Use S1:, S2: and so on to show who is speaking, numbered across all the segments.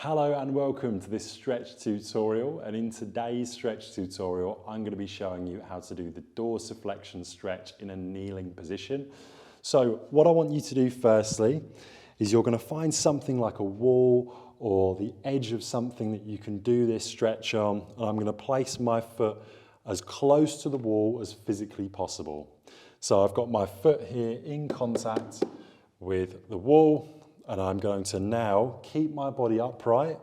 S1: Hello and welcome to this stretch tutorial, and in today's stretch tutorial I'm going to be showing you how to do the dorsiflexion stretch in a kneeling position. So what I want you to do firstly is you're going to find something like a wall or the edge of something that you can do this stretch on, and I'm going to place my foot as close to the wall as physically possible. So I've got my foot here in contact with the wall, and I'm going to now keep my body upright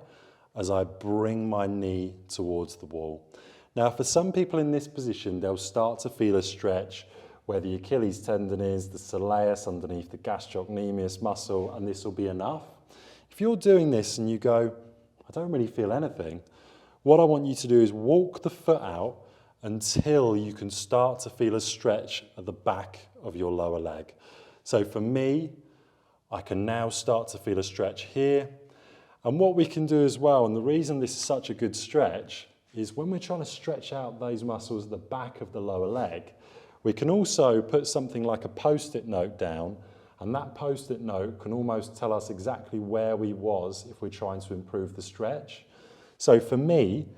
S1: as I bring my knee towards the wall. Now, for some people in this position, they'll start to feel a stretch where the Achilles tendon is, the soleus underneath the gastrocnemius muscle, and this will be enough. If you're doing this and you go, I don't really feel anything, what I want you to do is walk the foot out until you can start to feel a stretch at the back of your lower leg. So for me, I can now start to feel a stretch here. And what we can do as well, and the reason this is such a good stretch, is when we're trying to stretch out those muscles at the back of the lower leg, we can also put something like a post-it note down, and that post-it note can almost tell us exactly where we was if we're trying to improve the stretch. So for me,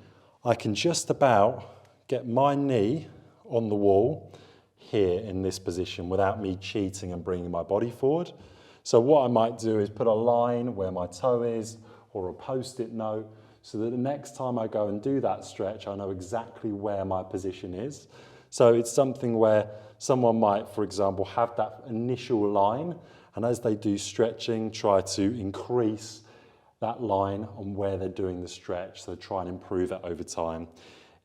S1: I can just about get my knee on the wall here in this position without me cheating and bringing my body forward. So what I might do is put a line where my toe is, or a post-it note, so that the next time I go and do that stretch, I know exactly where my position is. So it's something where someone might, for example, have that initial line, and as they do stretching, try to increase that line on where they're doing the stretch, so try and improve it over time.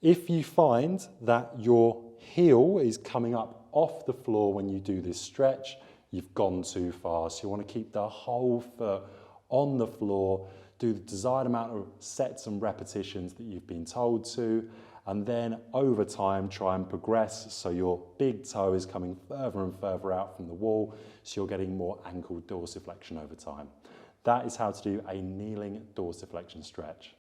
S1: If you find that your heel is coming up off the floor when you do this stretch, you've gone too far. So you want to keep the whole foot on the floor, do the desired amount of sets and repetitions that you've been told to, and then over time try and progress so your big toe is coming further and further out from the wall, so you're getting more ankle dorsiflexion over time. That is how to do a kneeling dorsiflexion stretch.